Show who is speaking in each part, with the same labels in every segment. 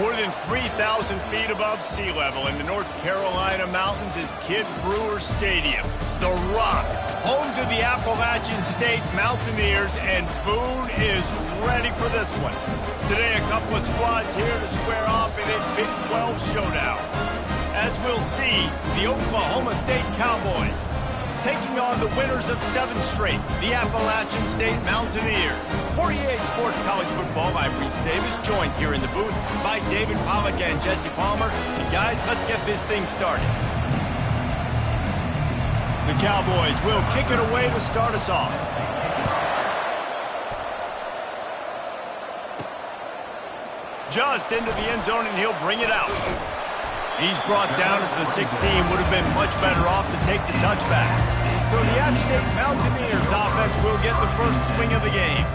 Speaker 1: More than 3,000 feet above sea level in the North Carolina mountains is Kidd Brewer Stadium, the Rock, home to the Appalachian State Mountaineers, and Boone is ready for this one. Today, a couple of squads here to square off in a Big 12 showdown. As we'll see, the Oklahoma State Cowboys taking on the winners of 7 straight, the Appalachian State Mountaineers. For EA Sports College Football, I'm Reese Davis, joined here in the booth by David Pollack and Jesse Palmer. And guys, let's get this thing started. The Cowboys will kick it away to start us off. Just into the end zone, and he'll bring it out. He's brought down at the 16, would have been much better off to take the touchback. So the App State Mountaineers offense will get the first swing of the game.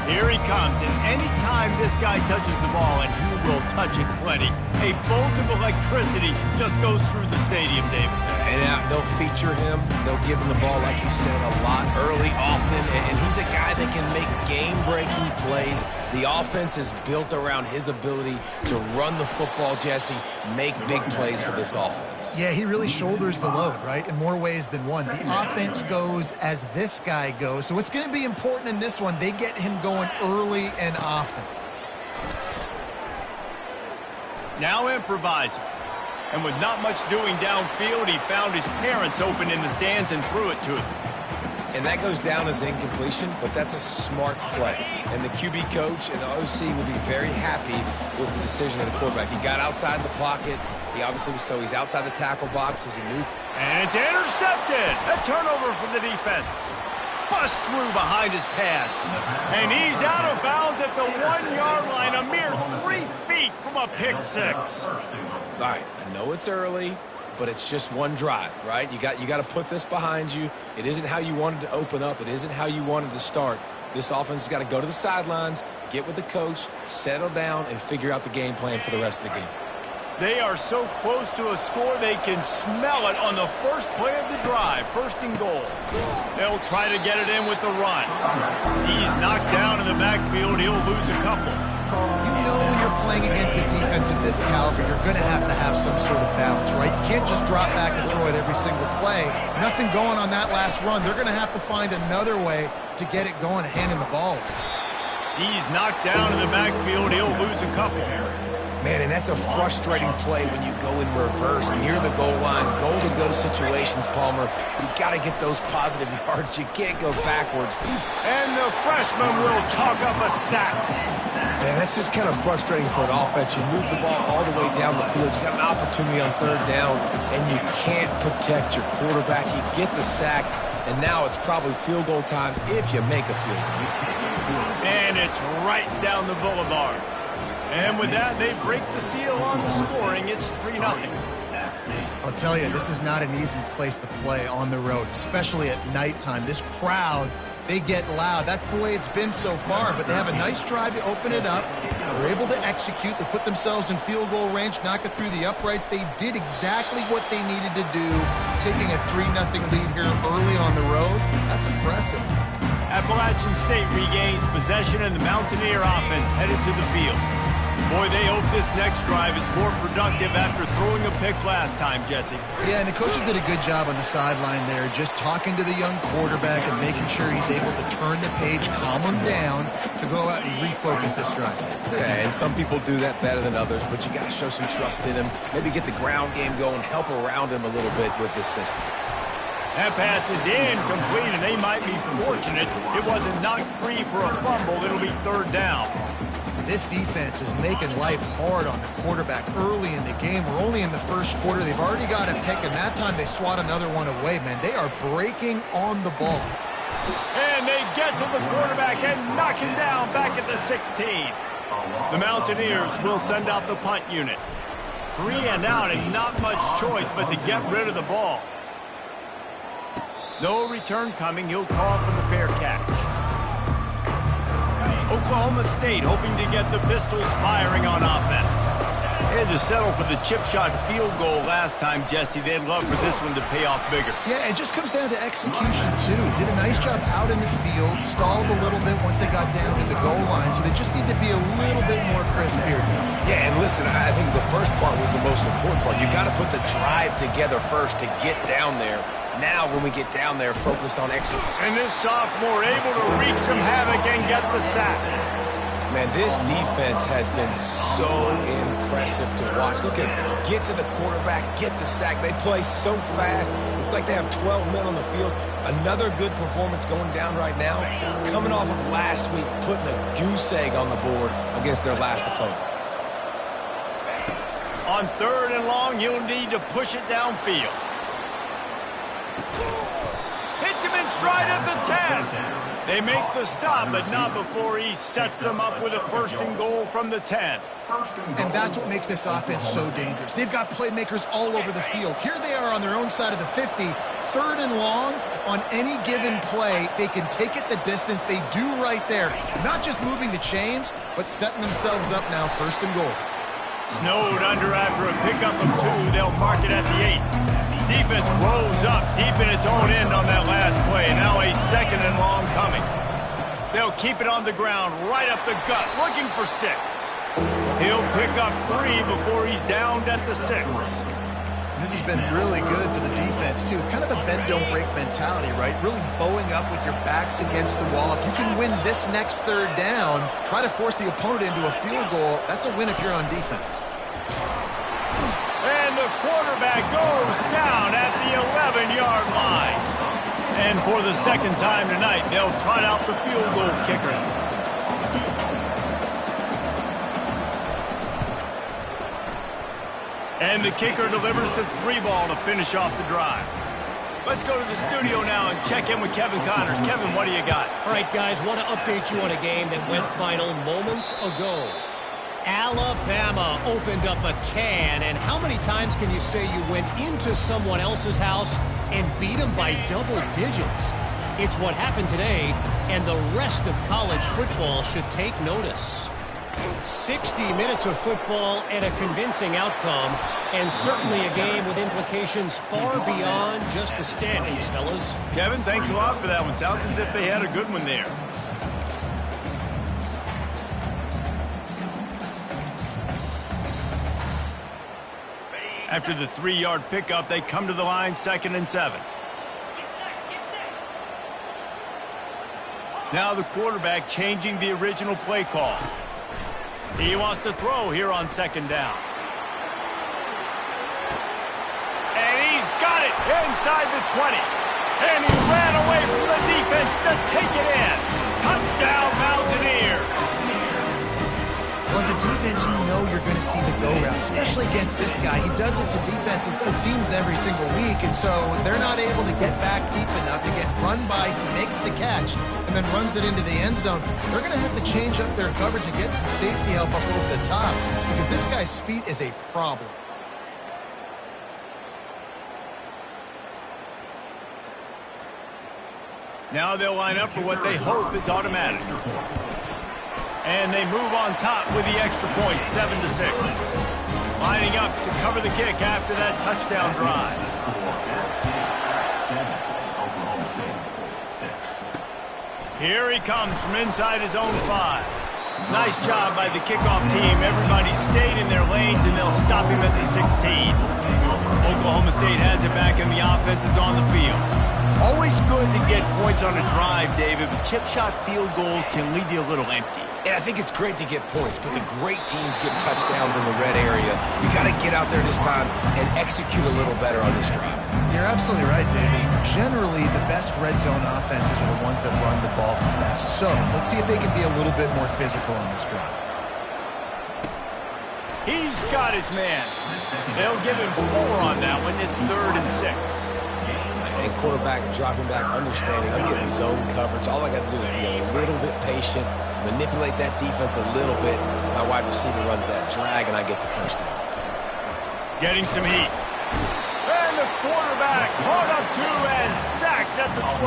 Speaker 1: Here he comes, and anytime this guy touches the ball, and he will touch it plenty, a bolt of electricity just goes through the stadium, David.
Speaker 2: And they'll feature him. They'll give him the ball, like you said, a lot, early, often. And he's a guy that can make game-breaking plays. The offense is built around his ability to run the football, Jesse, make big plays for this offense.
Speaker 3: Yeah, he really shoulders the load, right, in more ways than one. The offense goes as this guy goes. So it's going to be important in this one. They get him going early and often.
Speaker 1: Now improvising. And with not much doing downfield, he found his parents open in the stands and threw it to him.
Speaker 2: And that goes down as incompletion, but that's a smart play. And the QB coach and the OC will be very happy with the decision of the quarterback. He got outside the pocket. He obviously was so he's outside the tackle box as he knew.
Speaker 1: And it's intercepted. A turnover for the defense. Bust through behind his pad. And he's out of bounds at the 1-yard line, a mere 3 feet from a pick six.
Speaker 2: All right, I know it's early, but it's just one drive, right? You got to put this behind you. It isn't how you wanted to open up. It isn't how you wanted to start. This offense has got to go to the sidelines, get with the coach, settle down, and figure out the game plan for the rest of the game.
Speaker 1: They are so close to a score, they can smell it on the first play of the drive, 1st and goal. They'll try to get it in with the run. He's knocked down in the backfield. He'll lose a couple.
Speaker 3: You know when you're playing against a defense of this caliber, you're going to have some sort of balance, right? You can't just drop back and throw it every single play. Nothing going on that last run. They're going to have to find another way to get it going and hand him the ball.
Speaker 1: He's knocked down in the backfield. He'll lose a couple.
Speaker 2: Man, and that's a frustrating play when you go in reverse near the goal line, goal-to-go situations, Palmer. You got to get those positive yards. You can't go backwards.
Speaker 1: And the freshman will chalk up a sack.
Speaker 2: Man, that's just kind of frustrating for an offense. You move the ball all the way down the field. You got an opportunity on 3rd down, and you can't protect your quarterback. You get the sack, and now it's probably field goal time if you make a field goal.
Speaker 1: And it's right down the boulevard. And with that, they break the seal on the scoring. It's 3-0.
Speaker 3: I'll tell you, this is not an easy place to play on the road, especially at nighttime. This crowd, they get loud. That's the way it's been so far, but they have a nice drive to open it up. They're able to execute. They put themselves in field goal range, knock it through the uprights. They did exactly what they needed to do, taking a 3-0 lead here early on the road. That's impressive.
Speaker 1: Appalachian State regains possession, and the Mountaineer offense headed to the field. Boy, they hope this next drive is more productive after throwing a pick last time, Jesse.
Speaker 3: Yeah, and the coaches did a good job on the sideline there, just talking to the young quarterback and making sure he's able to turn the page, calm him down to go out and refocus this drive.
Speaker 2: Yeah, and some people do that better than others, but you got to show some trust in him. Maybe get the ground game going, help around him a little bit with this system.
Speaker 1: That pass is incomplete, and they might be fortunate it wasn't knocked free for a fumble. It'll be 3rd down.
Speaker 3: This defense is making life hard on the quarterback early in the game. We're only in the 1st quarter. They've already got a pick, and that time they swat another one away, man. They are breaking on the ball.
Speaker 1: And they get to the quarterback and knock him down back at the 16. The Mountaineers will send out the punt unit. 3 and out, and not much choice but to get rid of the ball. No return coming. He'll call for the fair catch. Oklahoma State hoping to get the Pistols firing on offense. They had to settle for the chip shot field goal last time, Jesse. They'd love for this one to pay off bigger.
Speaker 3: Yeah, it just comes down to execution, too. Did a nice job out in the field, stalled a little bit once they got down to the goal line, so they just need to be a little bit more crisp here.
Speaker 2: Yeah, and listen, I think the first part was the most important part. You got to put the drive together first to get down there. Now, when we get down there, focus on execution.
Speaker 1: And this sophomore able to wreak some havoc and get the sack.
Speaker 2: Man, this defense has been so impressive to watch. Look at them. Get to the quarterback, get the sack. They play so fast. It's like they have 12 men on the field. Another good performance going down right now. Coming off of last week, putting a goose egg on the board against their last opponent.
Speaker 1: On 3rd and long, he'll need to push it downfield. Hits him in stride at the 10. They make the stop, but not before he sets them up with a 1st and goal from the 10.
Speaker 3: And that's what makes this offense so dangerous. They've got playmakers all over the field. Here they are on their own side of the 50. 3rd and long, on any given play, they can take it the distance. They do right there. Not just moving the chains, but setting themselves up now 1st and goal.
Speaker 1: Snowed under after a pickup of 2. They'll mark it at the 8. Defense rose up deep in its own end on that last play. Now a 2nd and long coming. They'll keep it on the ground, right up the gut, looking for 6. He'll pick up 3 before he's downed at the 6.
Speaker 3: This has been really good for the defense, too. It's kind of a bend-don't-break mentality, right? Really bowing up with your backs against the wall. If you can win this next 3rd down, try to force the opponent into a field goal. That's a win if you're on defense.
Speaker 1: And the quarterback goes down at the 11-yard line. And for the 2nd time tonight, they'll trot out the field goal kicker. And the kicker delivers the 3 ball to finish off the drive. Let's go to the studio now and check in with Kevin Connors. Kevin, what do you got?
Speaker 4: All right, guys, want to update you on a game that went final moments ago. Alabama opened up a can, and how many times can you say you went into someone else's house and beat them by double digits? It's what happened today, and the rest of college football should take notice. 60 minutes of football and a convincing outcome, and certainly a game with implications far beyond just the standings, fellas.
Speaker 1: Kevin, thanks a lot for that one. Sounds as if they had a good one there. After the 3-yard pickup, they come to the line, 2nd and 7. Now the quarterback changing the original play call. He wants to throw here on 2nd down. And he's got it inside the 20. And he ran away from the defense to take it in. Touchdown, Mountaineers.
Speaker 3: Well, as a defense, you know you're going to see the go-route, especially against this guy. He does it to defenses, it seems, every single week, and so they're not able to get back deep enough to get run by. He makes the catch and then runs it into the end zone. They're going to have to change up their coverage and get some safety help up over the top because this guy's speed is a problem.
Speaker 1: Now they'll line up for what they hope is automatic. And they move on top with the extra point, 7-6. Lining up to cover the kick after that touchdown drive. Here he comes from inside his own 5. Nice job by the kickoff team. Everybody stayed in their lanes, and they'll stop him at the 16. Oklahoma State has it back, and the offense is on the field. Always good to get points on a drive, David, but chip shot field goals can leave you a little empty.
Speaker 2: And I think it's great to get points, but the great teams get touchdowns in the red area. You got to get out there this time and execute a little better on this drive.
Speaker 3: You're absolutely right, David. Generally, the best red zone offenses are the ones that run the ball the best. So let's see if they can be a little bit more physical on this drive.
Speaker 1: He's got his man. They'll give him 4 on that one. It's 3rd and 6.
Speaker 2: And quarterback dropping back, understanding I'm getting zone coverage. All I got to do is be a little bit patient, manipulate that defense a little bit. My wide receiver runs that drag, and I get the 1st down.
Speaker 1: Getting some heat. And the quarterback caught up 2 and sacked at the 12.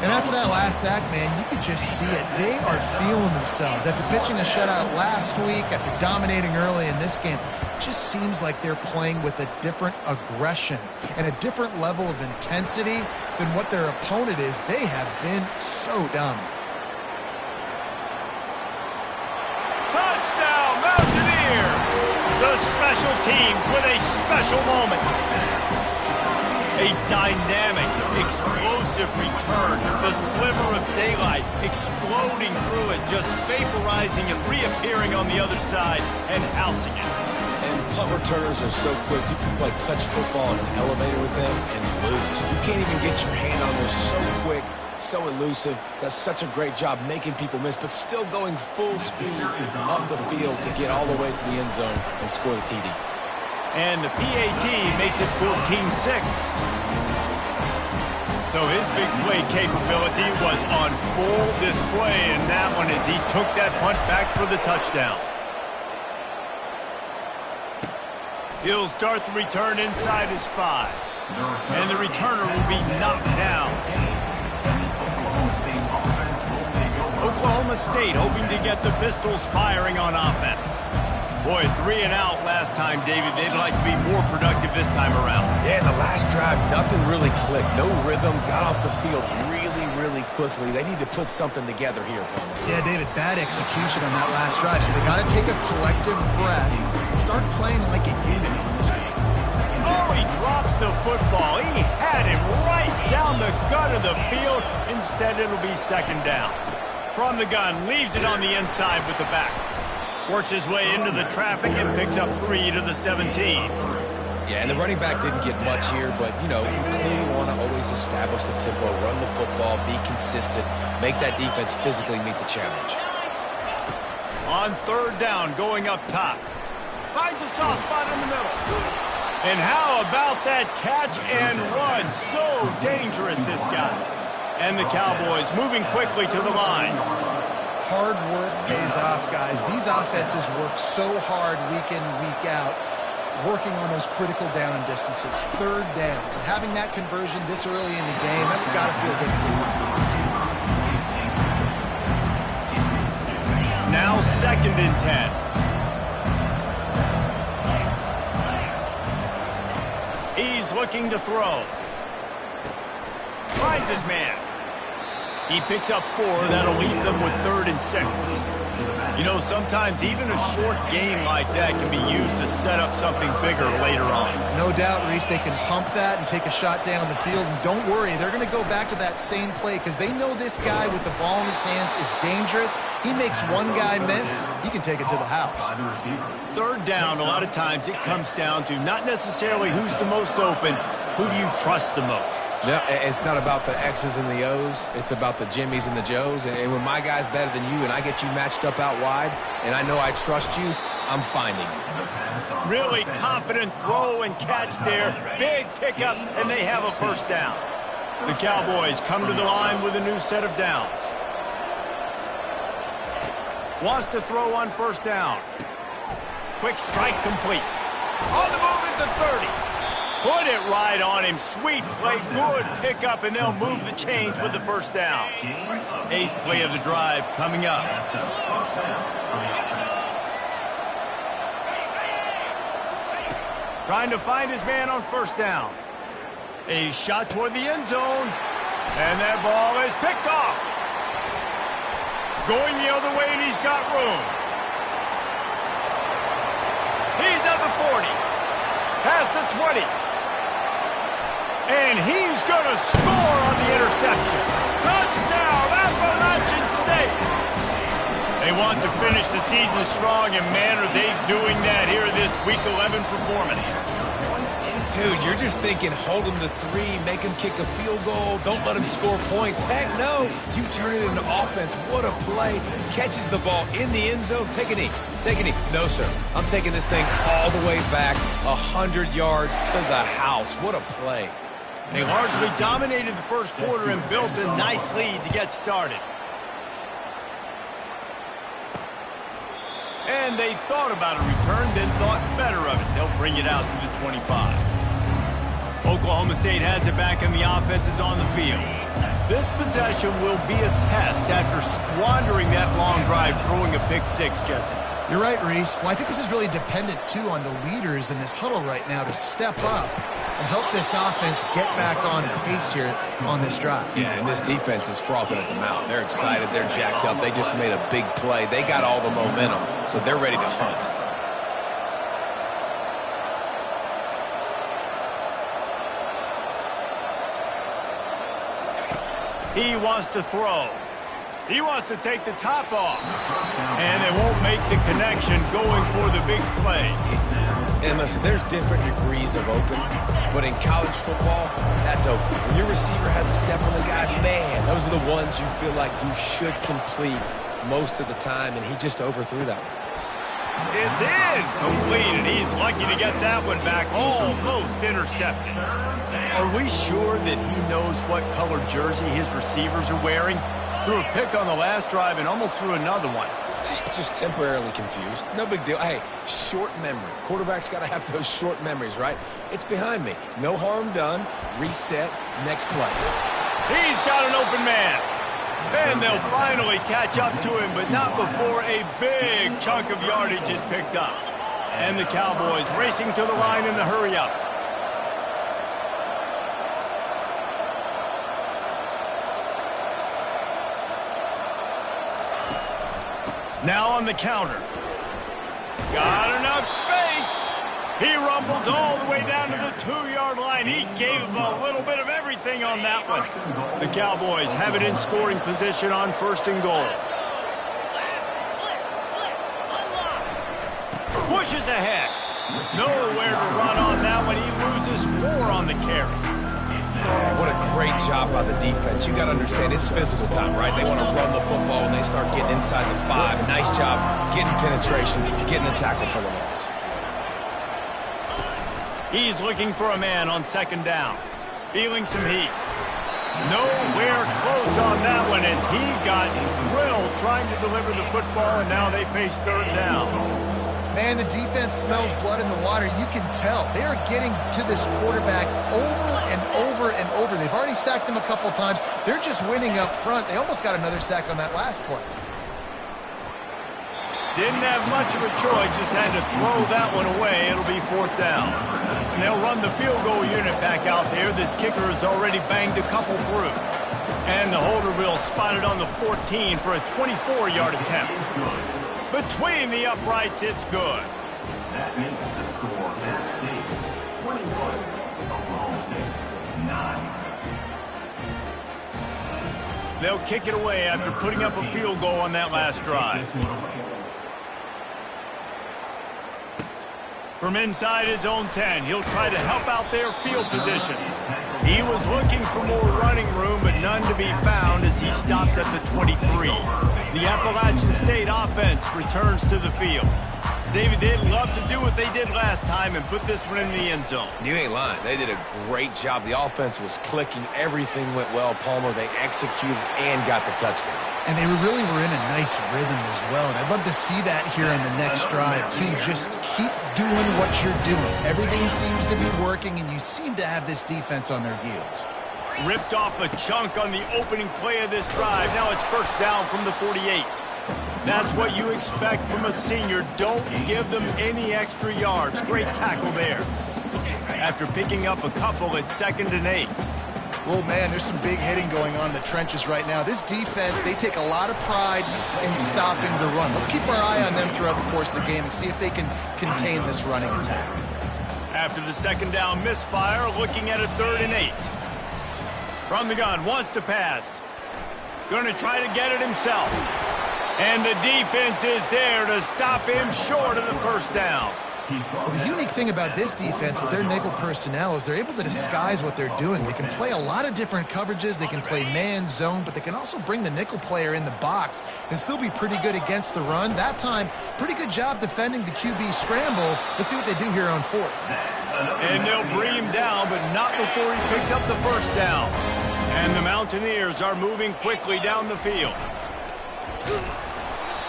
Speaker 3: And after that last sack, man, you could just see it. They are feeling themselves. After pitching a shutout last week, after dominating early in this game, it just seems like they're playing with a different aggression and a different level of intensity than what their opponent is. They have been so dominant.
Speaker 1: Touchdown, Mountaineers! The special teams with a special moment. A dynamic, explosive return. The sliver of daylight exploding through it, just vaporizing and reappearing on the other side and housing it.
Speaker 2: And punt returners are so quick. You can play touch football in an elevator with them and lose. You can't even get your hand on those. So quick, so elusive. Does such a great job making people miss, but still going full speed up the field to get all the way to the end zone and score the TD.
Speaker 1: And the PAT makes it 14-6. So his big play capability was on full display in that one as he took that punt back for the touchdown. He'll start the return inside his 5. And the returner will be knocked down. Oklahoma State hoping to get the Pistols firing on offense. Boy, 3 and out last time, David. They'd like to be more productive this time around.
Speaker 2: Yeah, in the last drive, nothing really clicked. No rhythm, got off the field really quickly. They need to put something together here, Palmer.
Speaker 3: Yeah, David, bad execution on that last drive. So they got to take a collective breath and start playing like a unit on this game.
Speaker 1: Oh, he drops the football. He had him right down the gut of the field. Instead, it'll be second down. From the gun, leaves it on the inside with the back. Works his way into the traffic and picks up 3 to the 17.
Speaker 2: Yeah, and the running back didn't get much here, but, you know, you clearly want to always establish the tempo, run the football, be consistent, make that defense physically meet the challenge.
Speaker 1: On third down, going up top. Finds a soft spot in the middle. And how about that catch and run? So dangerous, this guy. And the Cowboys moving quickly to the line.
Speaker 3: Hard work pays off, guys. These offenses work so hard week in, week out, working on those critical down and distances, third downs. And having that conversion this early in the game, that's got to feel good for this offense.
Speaker 1: Now second and 10. He's looking to throw. Finds his man. He picks up 4. That'll leave them with 3rd and 6. You know, sometimes even a short game like that can be used to set up something bigger later on.
Speaker 3: No doubt, Reese, they can pump that and take a shot down the field. And don't worry, they're going to go back to that same play because they know this guy with the ball in his hands is dangerous. He makes one guy miss, he can take it to the house.
Speaker 1: Third down, a lot of times it comes down to not necessarily who's the most open, who do you trust the most?
Speaker 2: No, it's not about the X's and the O's. It's about the Jimmies and the Joes. And when my guy's better than you and I get you matched up out wide and I know I trust you, I'm finding you.
Speaker 1: Really confident throw and catch there. Big pickup, and they have a first down. The Cowboys come to the line with a new set of downs. Wants to throw on first down. Quick strike complete. On the move at the 30. Put it right on him. Sweet play. Good pickup, and they'll move the chains with the first down. 8th play of the drive coming up. Trying to find his man on first down. A shot toward the end zone. And that ball is picked off. Going the other way, and he's got room. He's at the 40. Past the 20. And he's going to score on the interception. Touchdown, Appalachian State. They want to finish the season strong, and man, are they doing that here in this Week 11 performance.
Speaker 2: Dude, you're just thinking, hold him to 3, make him kick a field goal, don't let him score points. Heck no, you turn it into offense. What a play. Catches the ball in the end zone. Take a knee. Take a knee. No, sir. I'm taking this thing all the way back 100 yards to the house. What a play.
Speaker 1: They largely dominated the first quarter and built a nice lead to get started. And they thought about a return, then thought better of it. They'll bring it out to the 25. Oklahoma State has it back, and the offense is on the field. This possession will be a test after squandering that long drive, throwing a pick six, Jesse.
Speaker 3: You're right, Reese. Well, I think this is really dependent, too, on the leaders in this huddle right now to step up and help this offense get back on pace here on this drive.
Speaker 2: Yeah, and this defense is frothing at the mouth. They're excited. They're jacked up. They just made a big play. They got all the momentum, so they're ready to hunt.
Speaker 1: He wants to throw. He wants to take the top off. And they won't make the connection going for the big play.
Speaker 2: And listen, there's different degrees of open, but in college football, that's open. When your receiver has a step on the guy, man, those are the ones you feel like you should complete most of the time, and he just overthrew that one.
Speaker 1: It's incomplete, and he's lucky to get that one back, almost intercepted. Are we sure that he knows what color jersey his receivers are wearing? Threw a pick on the last drive and almost threw another one.
Speaker 2: Just temporarily confused. No big deal. Hey, short memory. Quarterback's got to have those short memories, right? It's behind me. No harm done. Reset. Next play.
Speaker 1: He's got an open man. And they'll finally catch up to him, but not before a big chunk of yardage is picked up. And the Cowboys racing to the line in the hurry-up. Now on the counter. Got enough space. He rumbles all the way down to the 2-yard line. He gave him a little bit of everything on that one. The Cowboys have it in scoring position on 1st and goal. Pushes ahead. Nowhere to run on that one. He loses 4 on the carry.
Speaker 2: What a great job by the defense. You got to understand, it's physical time, right? They want to run the football, and they start getting inside the 5. Nice job getting penetration, getting the tackle for the loss.
Speaker 1: He's looking for a man on 2nd down. Feeling some heat. Nowhere close on that one as he got drilled trying to deliver the football, and now they face 3rd down.
Speaker 3: Man, the defense smells blood in the water. You can tell. They are getting to this quarterback over and over and over. They've already sacked him a couple times. They're just winning up front. They almost got another sack on that last play.
Speaker 1: Didn't have much of a choice. Just had to throw that one away. It'll be 4th down. And they'll run the field goal unit back out there. This kicker has already banged a couple through. And the holder will spot it on the 14 for a 24-yard attempt. Between the uprights, it's good.
Speaker 5: That makes the score Penn State 21, Oklahoma State 9.
Speaker 1: They'll kick it away after putting up a field goal on that last drive. From inside his own 10, he'll try to help out their field position. He was looking for more running room, but none to be found as he stopped at the 23. The Appalachian State offense returns to the field. David, they'd love to do what they did last time and put this one in the end zone.
Speaker 2: You ain't lying. They did a great job. The offense was clicking. Everything went well. Palmer, they executed and got the touchdown.
Speaker 3: And they really were in a nice rhythm as well. And I'd love to see that here on the next drive, too. Just keep doing what you're doing. Everything seems to be working, and you seem to have this defense on their heels.
Speaker 1: Ripped off a chunk on the opening play of this drive. Now it's 1st down from the 48. That's what you expect from a senior. Don't give them any extra yards. Great tackle there. After picking up a couple, it's 2nd and 8.
Speaker 3: Well, man, there's some big hitting going on in the trenches right now. This defense, they take a lot of pride in stopping the run. Let's keep our eye on them throughout the course of the game and see if they can contain this running attack.
Speaker 1: After the 2nd down misfire, looking at a 3rd and 8. From the gun, wants to pass. Going to try to get it himself. And the defense is there to stop him short of the 1st down.
Speaker 3: Well, the unique thing about this defense with their nickel personnel is they're able to disguise what they're doing. They can play a lot of different coverages. They can play man, zone, but they can also bring the nickel player in the box and still be pretty good against the run. That time, pretty good job defending the QB scramble. Let's see what they do here on 4th.
Speaker 1: And they'll bring him down, but not before he picks up the 1st down. And the Mountaineers are moving quickly down the field.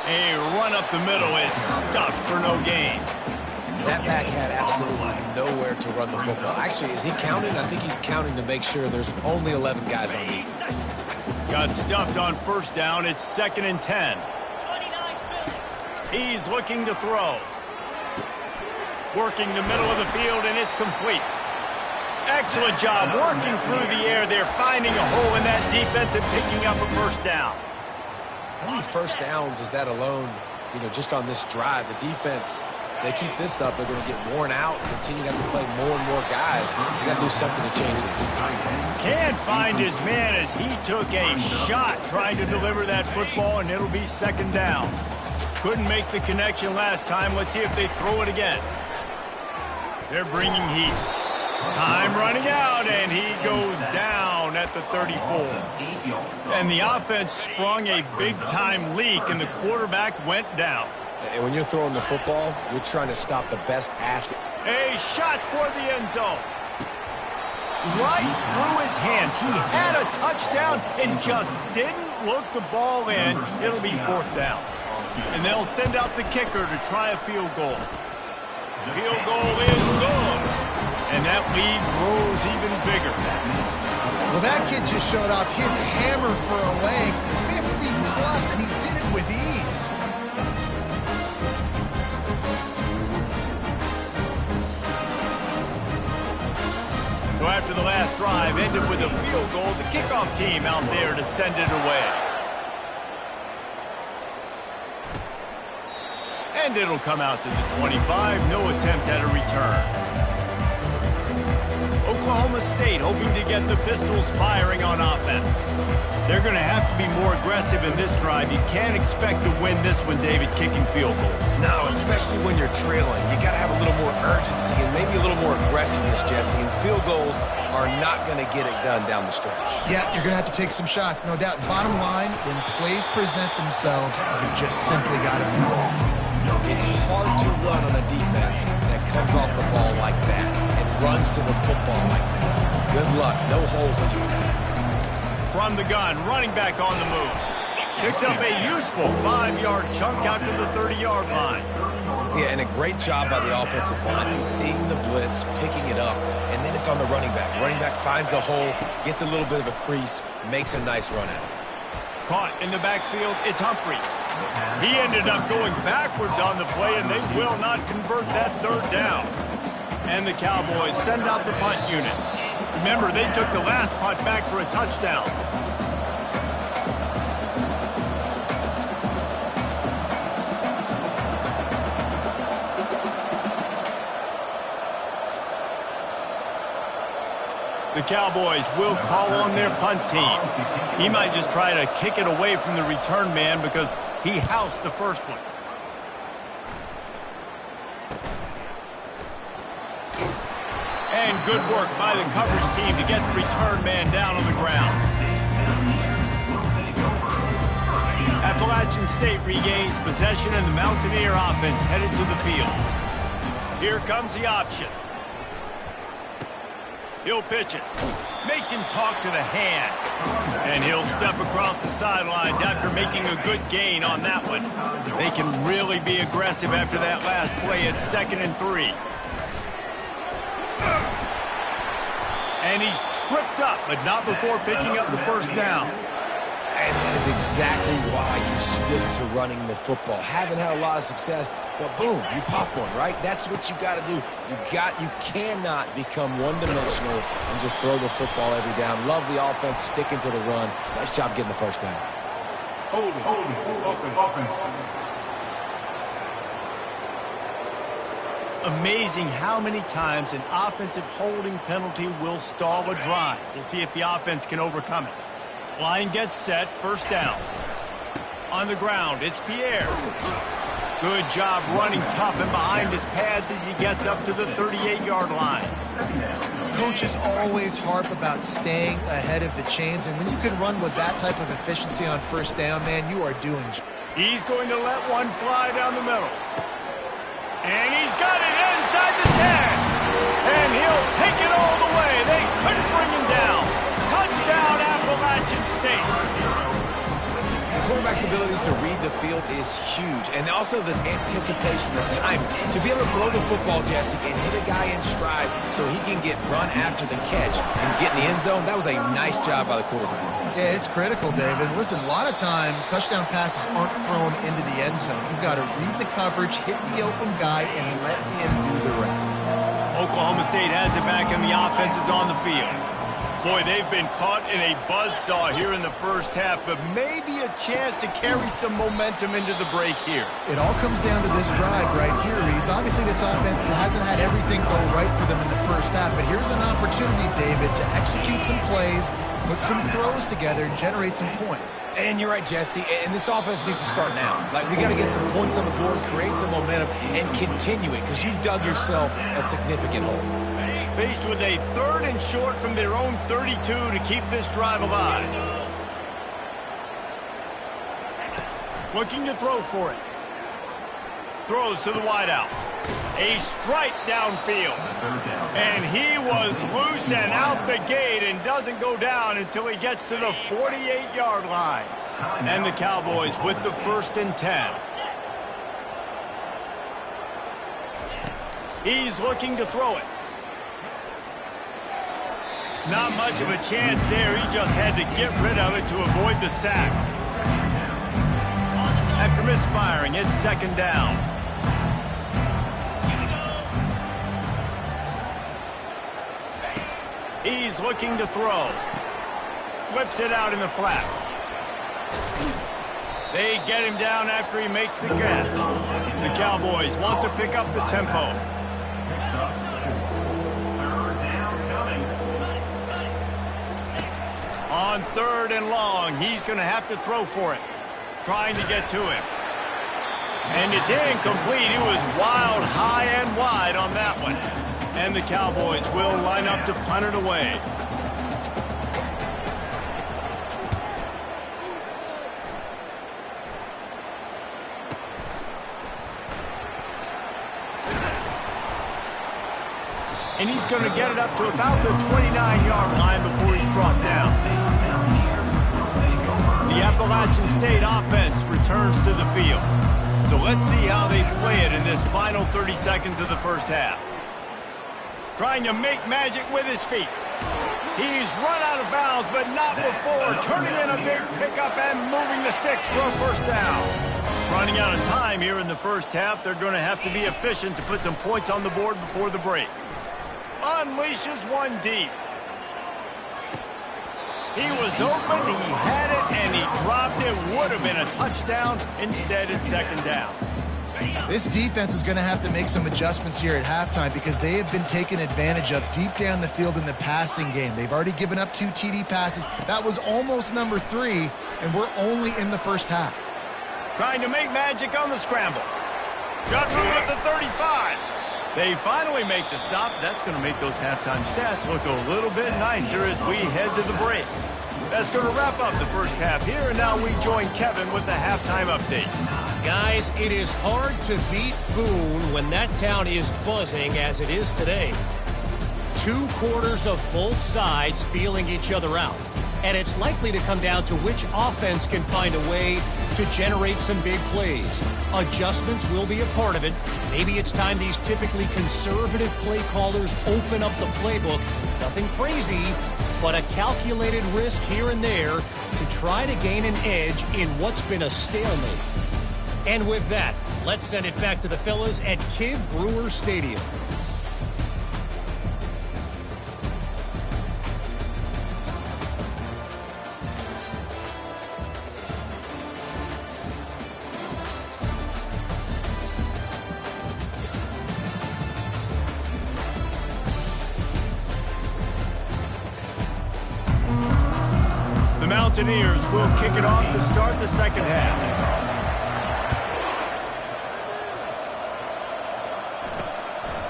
Speaker 1: A run up the middle is stuffed for no gain.
Speaker 2: That back had absolutely nowhere to run the football. Actually, is he counting? I think he's counting to make sure there's only 11 guys on defense.
Speaker 1: Got stuffed on first down. It's 2nd and 10. He's looking to throw. Working the middle of the field, and it's complete. Excellent job working through the air there, finding a hole in that defense and picking up a first down.
Speaker 2: How many first downs is that alone, just on this drive? The defense, they keep this up, they're going to get worn out, continue to have to play more and more guys. They got to do something to change this.
Speaker 1: Can't find his man as he took a shot trying to deliver that football, and it'll be 2nd down. Couldn't make the connection last time. Let's see if they throw it again. They're bringing heat. Time running out, and he goes down at the 34. And the offense sprung a big-time leak, and the quarterback went down.
Speaker 2: And when you're throwing the football, you're trying to stop the best athlete.
Speaker 1: A shot toward the end zone. Right through his hands. He had a touchdown and just didn't look the ball in. It'll be 4th down. And they'll send out the kicker to try a field goal. Field goal is good. And that lead grows even bigger.
Speaker 3: Well, that kid just showed off his hammer for a leg, 50+, and he did it with ease.
Speaker 1: So after the last drive ended with a field goal, the kickoff team out there to send it away. And it'll come out to the 25. No attempt at a return. Oklahoma State hoping to get the Pistols firing on offense. They're going to have to be more aggressive in this drive. You can't expect to win this one, David, kicking field goals.
Speaker 2: No, especially when you're trailing. You got to have a little more urgency and maybe a little more aggressiveness, Jesse. And field goals are not going to get it done down the stretch.
Speaker 3: Yeah, you're going to have to take some shots, no doubt. Bottom line, when plays present themselves, you just simply got to be bold.
Speaker 2: It's hard to run on a defense that comes off the ball like that and runs to the football like that. Good luck. No holes in you.
Speaker 1: From the gun, running back on the move. Picks up a useful 5-yard chunk out to the 30-yard line.
Speaker 2: Yeah, and a great job by the offensive line, seeing the blitz, picking it up, and then it's on the running back. Running back finds a hole, gets a little bit of a crease, makes a nice run at it.
Speaker 1: Caught in the backfield, it's Humphries. He ended up going backwards on the play, and they will not convert that 3rd down. And the Cowboys send out the punt unit. Remember, they took the last punt back for a touchdown. The Cowboys will call on their punt team. He might just try to kick it away from the return man because he housed the first one. And good work by the coverage team to get the return man down on the ground. Appalachian State regains possession, and the Mountaineer offense headed to the field. Here comes the option. He'll pitch it. Makes him talk to the hand. And he'll step across the sidelines after making a good gain on that one. They can really be aggressive after that last play. It's 2nd and 3. And he's tripped up, but not before picking up the first down.
Speaker 2: And that is exactly why you stick to running the football. Haven't had a lot of success, but boom, you pop one, right? That's what you got to do. You cannot become one-dimensional and just throw the football every down. Love the offense, sticking to the run. Nice job getting the first down.
Speaker 1: Amazing how many times an offensive holding penalty will stall a drive. We'll see if the offense can overcome it. Line gets set, first down. On the ground, it's Pierre. Good job running tough and behind his pads as he gets up to the 38-yard line.
Speaker 3: Coaches always harp about staying ahead of the chains, and when you can run with that type of efficiency on first down, man, you are doing.
Speaker 1: He's going to let one fly down the middle. And he's got it inside the 10. And he'll take it all the way. They couldn't bring him down. Touchdown, Appalachian State.
Speaker 2: quarterback's abilities to read the field is huge, and also the anticipation, the time to be able to throw the football, Jesse, and hit a guy in stride so he can get run after the catch and get in the end zone. That was a nice job by the quarterback.
Speaker 3: Yeah, it's critical, David. Listen, a lot of times touchdown passes aren't thrown into the end zone. You've got to read the coverage, hit the open guy, and let him do the rest.
Speaker 1: Oklahoma State has it back, and the offense is on the field. Boy, they've been caught in a buzzsaw here in the first half, but maybe a chance to carry some momentum into the break here.
Speaker 3: It all comes down to this drive right here, Reese. Obviously, this offense hasn't had everything go right for them in the first half, but here's an opportunity, David, to execute some plays, put some throws together, and generate some points.
Speaker 2: And you're right, Jesse, and this offense needs to start now. Like, we got to get some points on the board, create some momentum, and continue it, because you've dug yourself a significant hole.
Speaker 1: Faced with a 3rd and short from their own 32 to keep this drive alive. Looking to throw for it. Throws to the wideout. A strike downfield. And he was loose and out the gate and doesn't go down until he gets to the 48-yard line. And the Cowboys with the 1st and 10. He's looking to throw it. Not much of a chance there. He just had to get rid of it to avoid the sack. After misfiring, it's 2nd down. He's looking to throw. Flips it out in the flat. They get him down after he makes the catch. The Cowboys want to pick up the tempo. On 3rd and long, he's going to have to throw for it. Trying to get to him. And it's incomplete. It was wild, high and wide on that one. And the Cowboys will line up to punt it away. And he's going to get it up to about the 29-yard line before he's brought down. The Appalachian State offense returns to the field. So let's see how they play it in this final 30 seconds of the first half. Trying to make magic with his feet. He's run out of bounds, but not before turning in a big pickup and moving the sticks for a 1st down. Running out of time here in the first half, they're going to have to be efficient to put some points on the board before the break. Unleashes one deep. He was open, he had it, and he dropped it. Would have been a touchdown. Instead, it's 2nd down.
Speaker 3: This defense is going to have to make some adjustments here at halftime because they have been taken advantage of deep down the field in the passing game. They've already given up 2 TD passes. That was almost number 3, and we're only in the first half.
Speaker 1: Trying to make magic on the scramble. Got through at the 35. They finally make the stop. That's going to make those halftime stats look a little bit nicer as we head to the break. That's going to wrap up the first half here, and now we join Kevin with the halftime update.
Speaker 4: Guys, it is hard to beat Boone when that town is buzzing as it is today. 2 quarters of both sides feeling each other out. And it's likely to come down to which offense can find a way to generate some big plays. Adjustments will be a part of it. Maybe it's time these typically conservative play callers open up the playbook. Nothing crazy, but a calculated risk here and there to try to gain an edge in what's been a stalemate. And with that, let's send it back to the fellas at Kidd Brewer Stadium.
Speaker 1: The Mountaineers will kick it off to start the second half.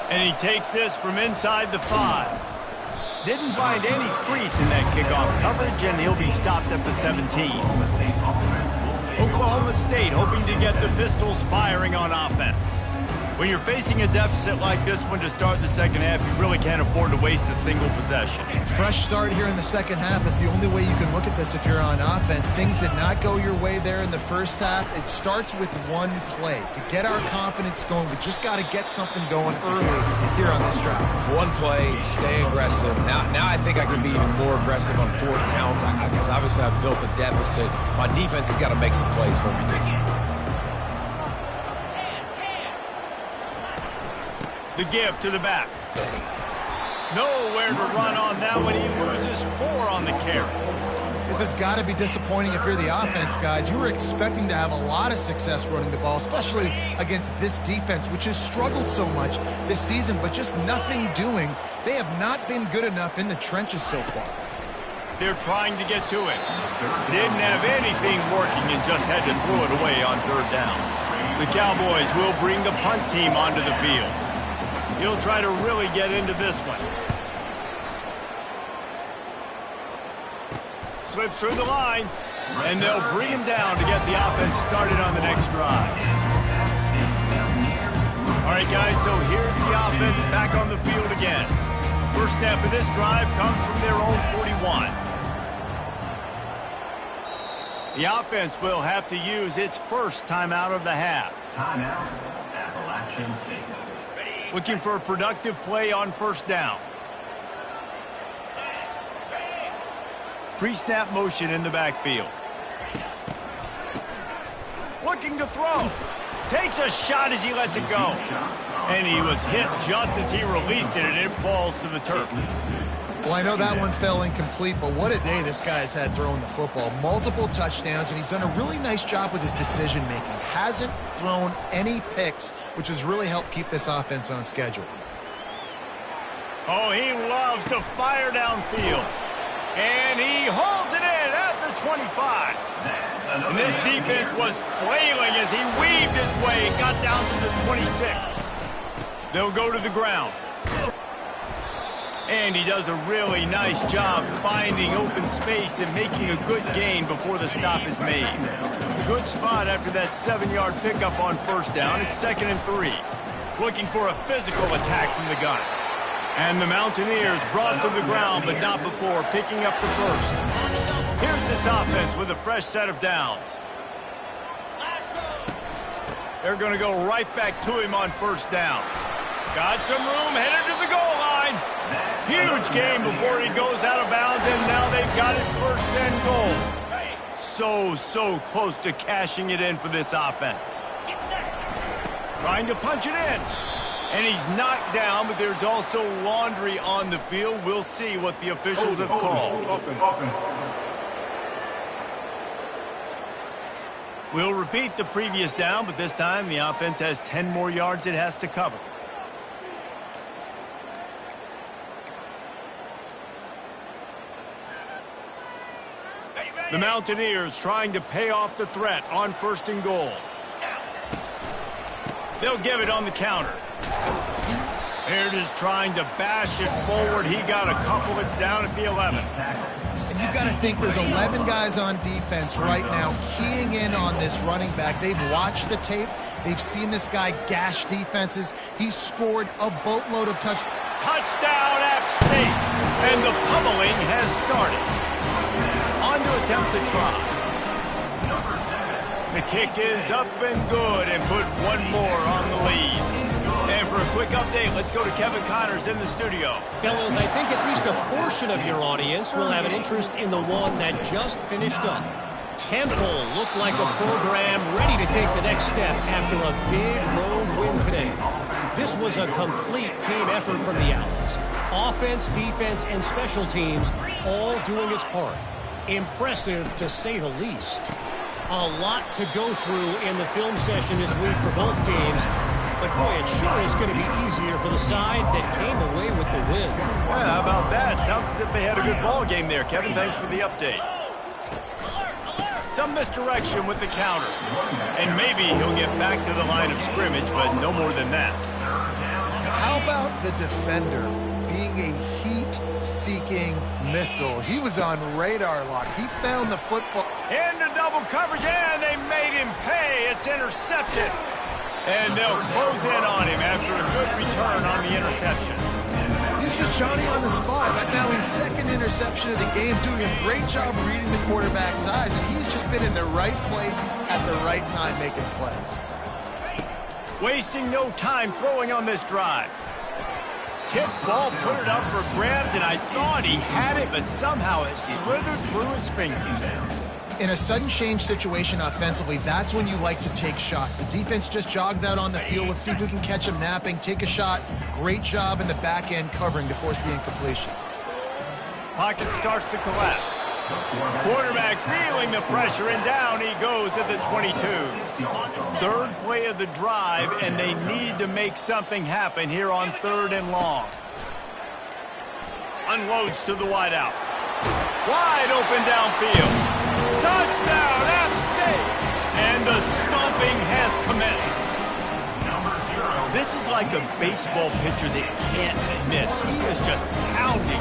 Speaker 1: And he takes this from inside the 5. Didn't find any crease in that kickoff coverage, and he'll be stopped at the 17. Oklahoma State hoping to get the Pistols firing on offense. When you're facing a deficit like this one to start the second half, you really can't afford to waste a single possession.
Speaker 3: Fresh start here in the second half. That's the only way you can look at this if you're on offense. Things did not go your way there in the first half. It starts with one play. To get our confidence going, we just got to get something going early here on this drive.
Speaker 2: One play, stay aggressive. Now I think I can be even more aggressive on fourth downs because obviously I've built a deficit. My defense has got to make some plays for me, too.
Speaker 1: The give to the back. Nowhere to run on that one. He loses 4 on the carry.
Speaker 3: This has got to be disappointing if you're the offense, guys. You were expecting to have a lot of success running the ball, especially against this defense, which has struggled so much this season, but just nothing doing. They have not been good enough in the trenches so far.
Speaker 1: They're trying to get to it. Didn't have anything working and just had to throw it away on third down. The Cowboys will bring the punt team onto the field. He'll try to really get into this one. Slips through the line, and they'll bring him down to get the offense started on the next drive. All right, guys, so here's the offense back on the field again. First snap of this drive comes from their own 41. The offense will have to use its first timeout of the half.
Speaker 5: Timeout, Appalachian State.
Speaker 1: Looking for a productive play on first down. Pre-snap motion in the backfield. Looking to throw. Takes a shot as he lets it go. And he was hit just as he released it, and it falls to the turf.
Speaker 3: Well, I know that one fell incomplete, but what a day this guy's had throwing the football. Multiple touchdowns, and he's done a really nice job with his decision-making. Hasn't thrown any picks, which has really helped keep this offense on schedule.
Speaker 1: Oh, he loves to fire downfield. And he holds it in at the 25. And this defense was flailing as he weaved his way and got down to the 26. They'll go to the ground. And he does a really nice job finding open space and making a good gain before the stop is made. Good spot after that 7-yard pickup on first down. It's 2nd and 3. Looking for a physical attack from the gun. And the Mountaineers brought to the ground, but not before picking up the first. Here's this offense with a fresh set of downs. They're going to go right back to him on first down. Got some room, headed to the goal line. Huge gain before he goes out of bounds, and now they've got it 1st and goal. So close to cashing it in for this offense. Trying to punch it in. And he's knocked down, but there's also laundry on the field. We'll see what the officials have called. We'll repeat the previous down, but this time the offense has 10 more yards it has to cover. The Mountaineers trying to pay off the threat on 1st and goal. They'll give it on the counter. They're just trying to bash it forward. He got a couple. It's down at the 11.
Speaker 3: And you've got to think there's 11 guys on defense right now keying in on this running back. They've watched the tape. They've seen this guy gash defenses. He's scored a boatload of touchdowns.
Speaker 1: Touchdown, App State. And the pummeling has started. On to attempt to try. The kick is up and good and put one more on the lead. And for a quick update, let's go to Kevin Connors in the studio.
Speaker 4: Fellas, I think at least a portion of your audience will have an interest in the one that just finished up. Temple looked like a program ready to take the next step after a big road win today. This was a complete team effort from the Owls. Offense, defense, and special teams all doing its part. Impressive, to say the least. A lot to go through in the film session this week for both teams. But, boy, it sure is going to be easier for the side that came away with the win.
Speaker 1: Yeah, how about that? Sounds as if they had a good ball game there. Kevin, thanks for the update. Some misdirection with the counter. And maybe he'll get back to the line of scrimmage, but no more than that.
Speaker 3: How about the defender being a heat-seeking missile? He was on radar lock. He found the football.
Speaker 1: Into double coverage, and they made him pay. It's intercepted. And they'll close in on him after a good return on the interception.
Speaker 3: He's just Johnny on the spot. Right now, his second interception of the game, doing a great job reading the quarterback's eyes, and he's just been in the right place at the right time making plays.
Speaker 1: Wasting no time throwing on this drive. Tip ball, put it up for grabs, and I thought he had it, but somehow it slithered through his fingers.
Speaker 3: In a sudden change situation offensively, that's when you like to take shots. The defense just jogs out on the field. Let's see if we can catch him napping, take a shot. Great job in the back end covering to force the incompletion.
Speaker 1: Pocket starts to collapse. Quarterback feeling the pressure, and down he goes at the 22. Third play of the drive, and they need to make something happen here on 3rd and long. Unloads to the wideout. Wide open downfield. Touchdown, App State! And the stomping has commenced. This is like a baseball pitcher that can't miss. He is just pounding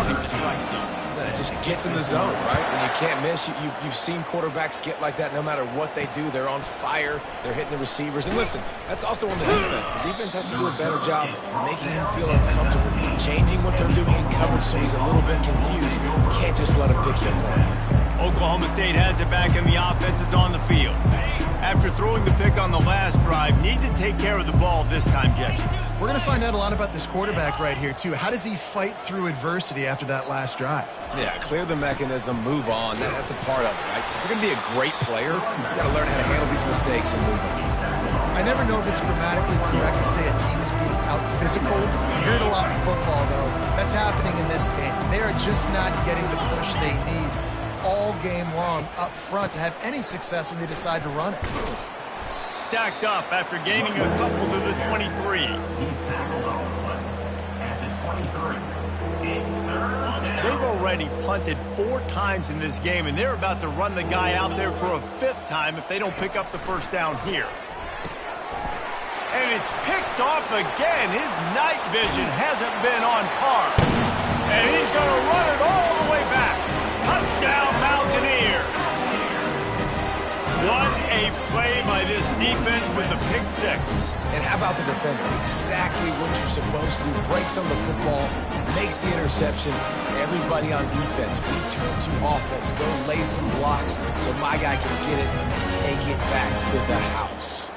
Speaker 1: the strike zone.
Speaker 2: It just gets in the zone, right? When you can't miss, you've seen quarterbacks get like that no matter what they do. They're on fire. They're hitting the receivers. And listen, that's also on the defense. The defense has to do a better job making him feel uncomfortable, changing what they're doing in coverage so he's a little bit confused. Can't just let him pick you apart.
Speaker 1: Oklahoma State has it back, and the offense is on the field. After throwing the pick on the last drive, need to take care of the ball this time, Jesse.
Speaker 3: We're going to find out a lot about this quarterback right here, too. How does he fight through adversity after that last drive?
Speaker 2: Yeah, clear the mechanism, move on. That's a part of it, right? If you're going to be a great player, you got to learn how to handle these mistakes and move on.
Speaker 3: I never know if it's grammatically correct to say a team is being out-physical. You hear it a lot in football, though. That's happening in this game. They are just not getting the push they need all game long up front to have any success when they decide to run it.
Speaker 1: Stacked up after gaining a couple to the 23.
Speaker 5: He's tackled on the play. At the 23. It's 3rd down.
Speaker 1: They've already punted 4 times in this game, and they're about to run the guy out there for a 5th time if they don't pick up the first down here. And it's picked off again. His night vision hasn't been on par. And he's going to run it all the way back. Touchdown, Mountaineers. What a play by this defense with the pick 6.
Speaker 2: And how about the defender? Exactly what you're supposed to do. Breaks on the football, makes the interception. Everybody on defense, return to offense. Go lay some blocks so my guy can get it and take it back to the house.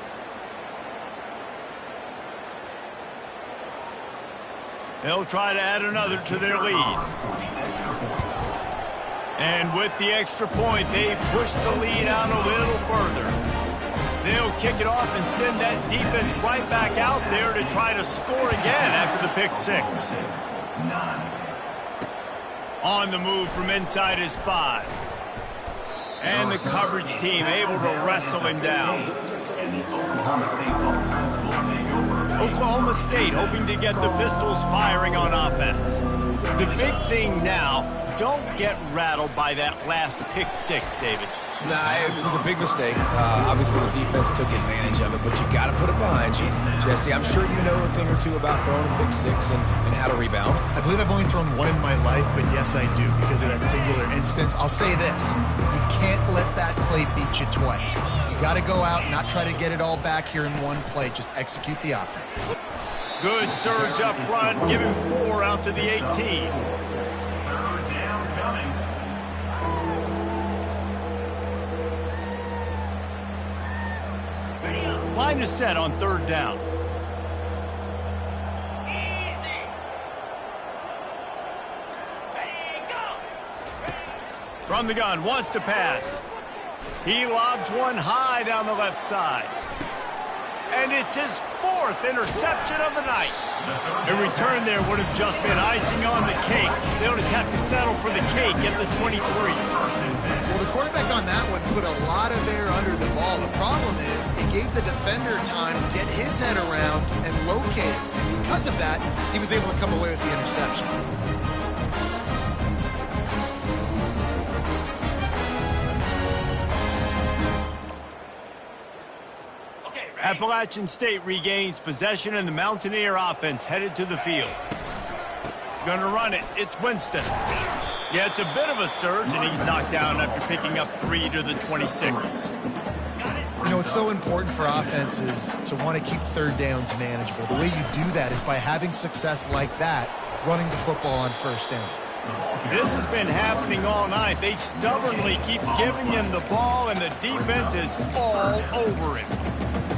Speaker 1: They'll try to add another to their lead. And with the extra point, they push the lead out a little further. They'll kick it off and send that defense right back out there to try to score again after the pick 6. On the move from inside his 5. And the coverage team able to wrestle him down. Oklahoma State hoping to get the Pistols firing on offense. The big thing now, don't get rattled by that last pick 6, David.
Speaker 2: Nah, it was a big mistake. Obviously, the defense took advantage of it, but you got to put it behind you. Jesse, I'm sure you know a thing or two about throwing a pick 6 and how to rebound.
Speaker 3: I believe I've only thrown 1 in my life, but yes, I do because of that singular instance. I'll say this. You can't let that play beat you twice. You got to go out and not try to get it all back here in one play. Just execute the offense.
Speaker 1: Good surge up front. Give him 4 out to the 18. Line is set on 3rd down. Easy. Ready, go. From the gun, wants to pass. He lobs one high down the left side. And it's his 4th interception of the night. A return there would have just been icing on the cake. They'll just have to settle for the cake at the 23.
Speaker 3: Well, the quarterback on that one put a lot of air under the ball. The problem is it gave the defender time to get his head around and locate it. And because of that, he was able to come away with the interception.
Speaker 1: Appalachian State regains possession, and the Mountaineer offense headed to the field. Gonna run it. It's Winston. Yeah, it's a bit of a surge, and he's knocked down after picking up 3 to the 26.
Speaker 3: You know, it's it's so important for offenses to want to keep third downs manageable. The way you do that is by having success like that, running the football on first down.
Speaker 1: This has been happening all night. They stubbornly keep giving him the ball, and the defense is all over it.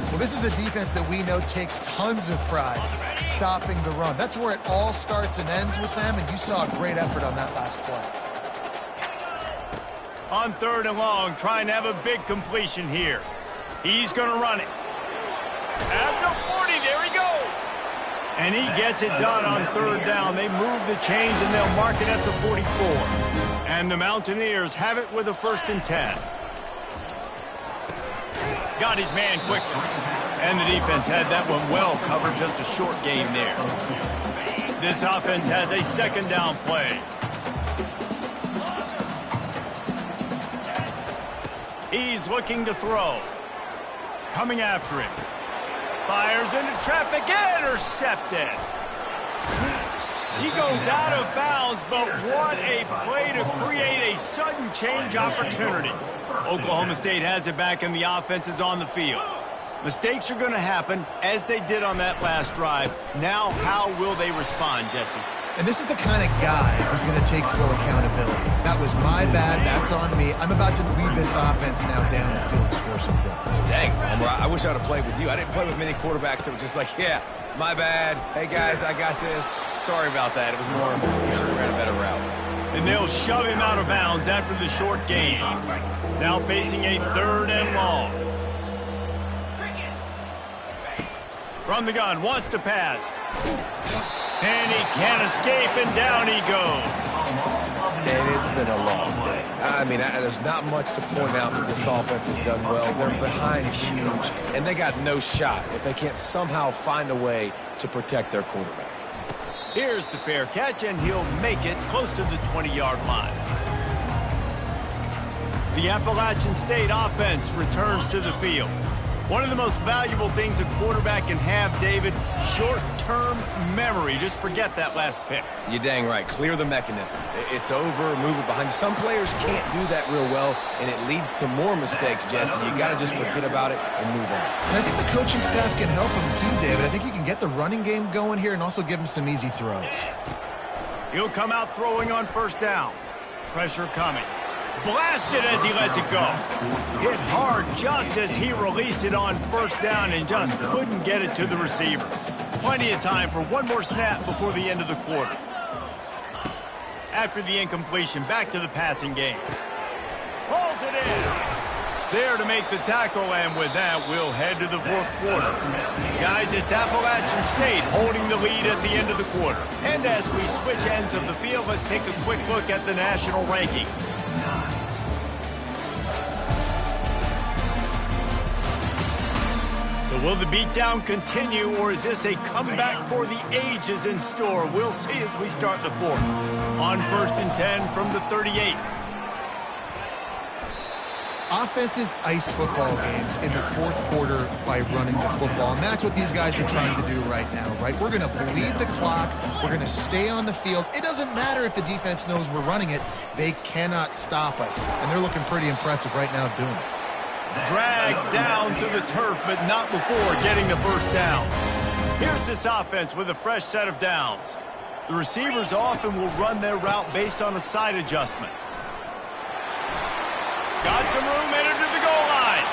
Speaker 3: Well, this is a defense that we know takes tons of pride stopping the run. That's where it all starts and ends with them, and you saw a great effort on that last play.
Speaker 1: On 3rd and long, trying to have a big completion here. He's going to run it. At the 40, there he goes. And he gets it done on 3rd down. They move the chains, and they'll mark it at the 44. And the Mountaineers have it with a 1st and 10. Got his man quickly. And the defense had that one well covered, just a short game there. This offense has a 2nd down play. He's looking to throw. Coming after him. Fires into traffic, intercepted. He goes out of bounds, but what a play to create a sudden change opportunity. Oklahoma State has it back, and the offense is on the field. Mistakes are going to happen, as they did on that last drive. Now, how will they respond, Jesse?
Speaker 3: And this is the kind of guy who's going to take full accountability. That was my bad. That's on me. I'm about to lead this offense now down the field and score some points.
Speaker 2: Dang, Palmer, I wish I would have played with you. I didn't play with many quarterbacks that were just like, yeah, my bad. Hey, guys, I got this. Sorry about that. It was more, we should have ran a better route.
Speaker 1: And they'll shove him out of bounds after the short gain. Now facing a 3rd and long. From the gun, wants to pass. And he can't escape, and down he goes.
Speaker 2: And it's been a long day. I mean, there's not much to point out that this offense has done well. They're behind huge, and they got no shot if they can't somehow find a way to protect their quarterback.
Speaker 1: Here's the fair catch, and he'll make it close to the 20-yard line. The Appalachian State offense returns to the field. One of the most valuable things a quarterback can have, David, short-term memory. Just forget that last pick.
Speaker 2: You're dang right. Clear the mechanism. It's over, move it behind you. Some players can't do that real well, and it leads to more mistakes, Jesse. You got to just forget about it and move on.
Speaker 3: And I think the coaching staff can help him too, David. I think you can get the running game going here and also give him some easy throws.
Speaker 1: He'll come out throwing on 1st down. Pressure coming. Blasted as he lets it go. Hit hard just as he released it on 1st down and just couldn't get it to the receiver. Plenty of time for one more snap before the end of the quarter. After the incompletion, back to the passing game. Pulls it in. There to make the tackle, and with that, we'll head to the 4th quarter. Guys, it's Appalachian State holding the lead at the end of the quarter. And as we switch ends of the field, let's take a quick look at the national rankings. So will the beatdown continue, or is this a comeback for the ages in store? We'll see as we start the 4th. On 1st and 10 from the 38.
Speaker 3: Offenses ice football games in the 4th quarter by running the football, and that's what these guys are trying to do right now, right? We're going to bleed the clock. We're going to stay on the field. It doesn't matter if the defense knows we're running it. They cannot stop us, and they're looking pretty impressive right now doing it.
Speaker 1: Dragged down to the turf, but not before getting the 1st down. Here's this offense with a fresh set of downs. The receivers often will run their route based on a side adjustment. Got some room, headed to the goal line.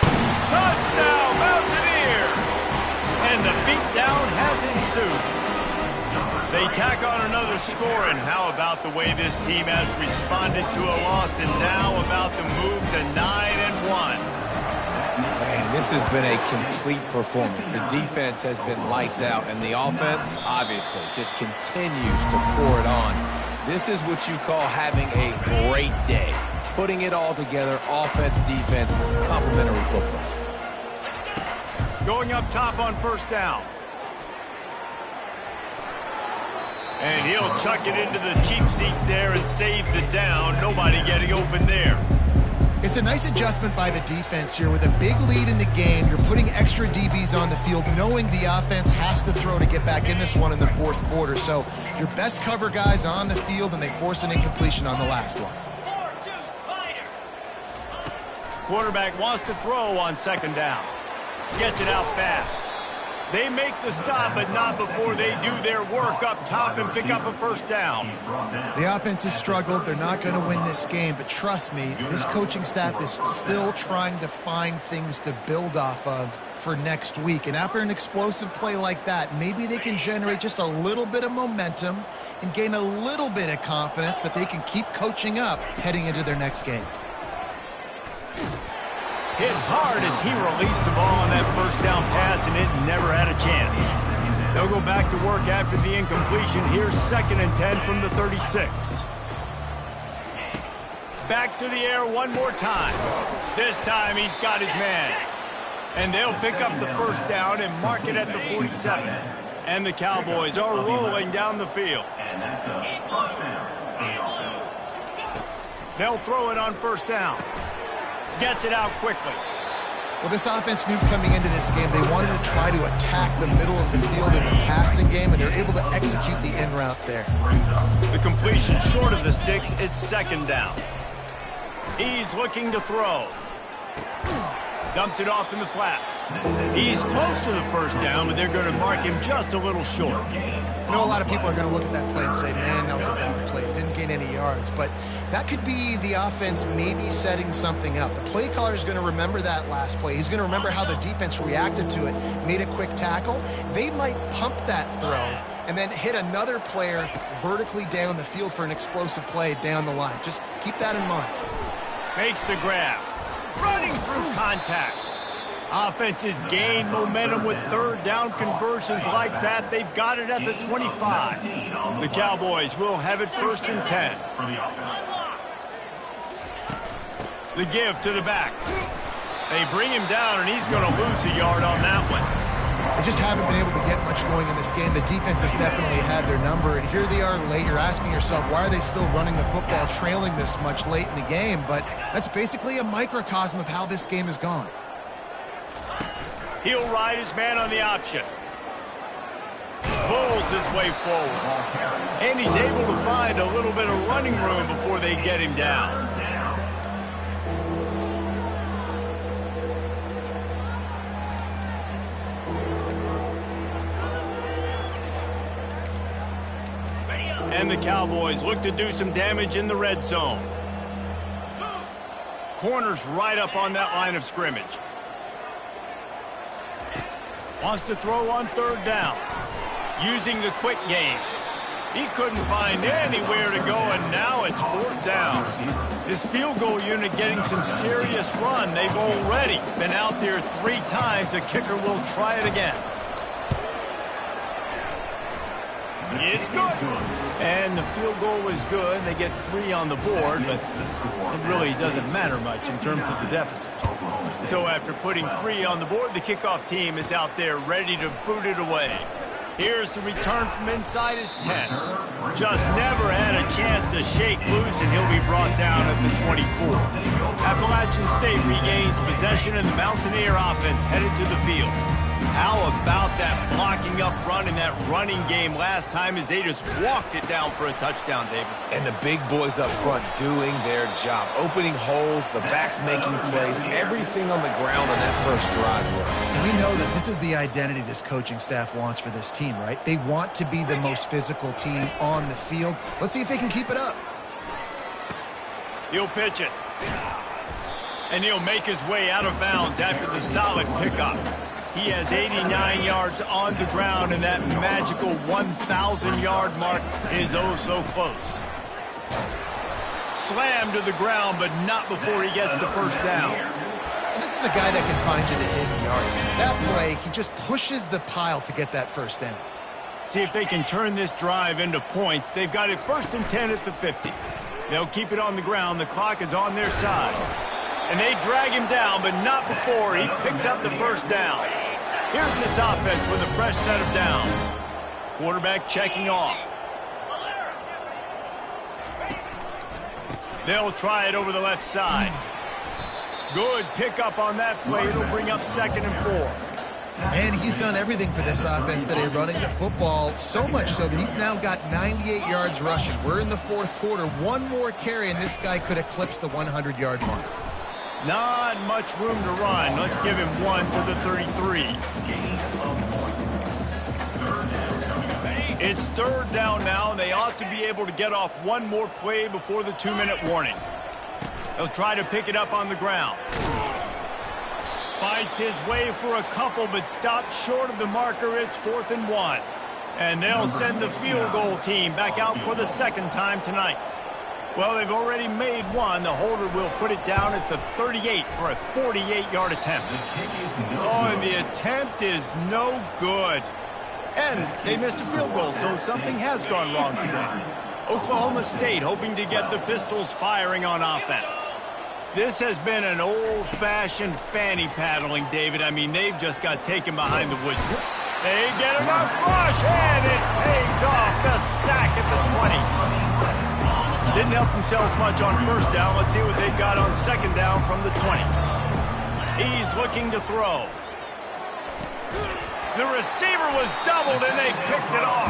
Speaker 1: Touchdown, Mountaineers! And the beatdown has ensued. They tack on another score, and how about the way this team has responded to a loss and now about to move to 9-1.
Speaker 2: Man, this has been a complete performance. The defense has been lights out, and the offense, obviously, just continues to pour it on. This is what you call having a great day. Putting it all together, offense, defense, complementary football.
Speaker 1: Going up top on 1st down. And he'll chuck it into the cheap seats there and save the down. Nobody getting open there.
Speaker 3: It's a nice adjustment by the defense here. With a big lead in the game, you're putting extra DBs on the field, knowing the offense has to throw to get back in this one in the 4th quarter. So your best cover guys on the field, and they force an incompletion on the last one.
Speaker 1: Quarterback wants to throw on 2nd down. Gets it out fast. They make the stop, but not before they do their work up top and pick up a first down.
Speaker 3: The offense has struggled. They're not going to win this game, but trust me, this coaching staff is still trying to find things to build off of for next week. And after an explosive play like that, maybe they can generate just a little bit of momentum and gain a little bit of confidence that they can keep coaching up heading into their next game.
Speaker 1: Hit hard as he released the ball on that first down pass, and it never had a chance. They'll go back to work after the incompletion. Here's 2nd and 10 from the 36. Back to the air one more time. This time he's got his man. And they'll pick up the first down and mark it at the 47. And the Cowboys are rolling down the field. They'll throw it on first down. Gets it out quickly.
Speaker 3: Well, this offense knew coming into this game they wanted to try to attack the middle of the field in the passing game, and they're able to execute the in route there.
Speaker 1: The completion short of the sticks. It's 2nd down. He's looking to throw. Dumps it off in the flats. He's close to the first down, but they're going to mark him just a little short.
Speaker 3: I know a lot of people are going to look at that play and say, man, that was a bad play. It didn't gain any yards. But that could be the offense maybe setting something up. The play caller is going to remember that last play. He's going to remember how the defense reacted to it, made a quick tackle. They might pump that throw and then hit another player vertically down the field for an explosive play down the line. Just keep that in mind.
Speaker 1: Makes the grab. Running through contact. Offenses gain momentum with 3rd down conversions like that. They've got it at the 25. The Cowboys will have it 1st and 10. The give to the back. They bring him down, and he's going to lose a yard on that one.
Speaker 3: They just haven't been able to get much going in this game. The defense has definitely had their number, and here they are late. You're asking yourself, why are they still running the football trailing this much late in the game? But that's basically a microcosm of how this game has gone.
Speaker 1: He'll ride his man on the option. Pulls his way forward. And he's able to find a little bit of running room before they get him down. And the Cowboys look to do some damage in the red zone. Corners right up on that line of scrimmage. Wants to throw on 3rd down. Using the quick game. He couldn't find anywhere to go, and now it's 4th down. His field goal unit getting some serious run. They've already been out there 3 times. The kicker will try it again. It's good. And the field goal was good. They get 3 on the board, but it really doesn't matter much in terms of the deficit. So after putting 3 on the board, the kickoff team is out there ready to boot it away. Here's the return from inside his 10. Just never had a chance to shake loose, and he'll be brought down at the 24. Appalachian State regains possession, and the Mountaineer offense headed to the field. How about that blocking up front in that running game last time as they just walked it down for a touchdown, David?
Speaker 2: And the big boys up front doing their job. Opening holes, the backs making plays, everything on the ground on that first drive worked.
Speaker 3: And we know that this is the identity this coaching staff wants for this team, right? They want to be the most physical team on the field. Let's see if they can keep it up.
Speaker 1: He'll pitch it. And he'll make his way out of bounds after the solid pickup. He has 89 yards on the ground, and that magical 1,000-yard mark is oh so close. Slammed to the ground, but not before he gets the first down.
Speaker 3: And this is a guy that can find you the hidden yard. That play, he just pushes the pile to get that first down.
Speaker 1: See if they can turn this drive into points. They've got it 1st and 10 at the 50. They'll keep it on the ground. The clock is on their side. And they drag him down, but not before he picks up the first down. Here's this offense with a fresh set of downs. Quarterback checking off. They'll try it over the left side. Good pickup on that play. It'll bring up 2nd and 4.
Speaker 3: And he's done everything for this offense today, running the football, so much so that he's now got 98 yards rushing. We're in the 4th quarter. One more carry, and this guy could eclipse the 100-yard mark.
Speaker 1: Not much room to run. Let's give him 1 to the 33. It's third down now, and they ought to be able to get off one more play before the 2-minute warning. They'll try to pick it up on the ground. Fights his way for a couple, but stops short of the marker. It's 4th and 1. And they'll send the field goal team back out for the second time tonight. Well, they've already made one. The holder will put it down at the 38 for a 48-yard attempt. Oh, and the attempt is no good. And they missed a field goal, so something has gone wrong today. Oklahoma State hoping to get the Pistols firing on offense. This has been an old-fashioned fanny paddling, David. I mean, they've just got taken behind the woods. They get enough rush, and it pays off. The sack at the 20. Didn't help themselves much on first down. Let's see what they've got on second down from the 20. He's looking to throw. The receiver was doubled, and they picked it off.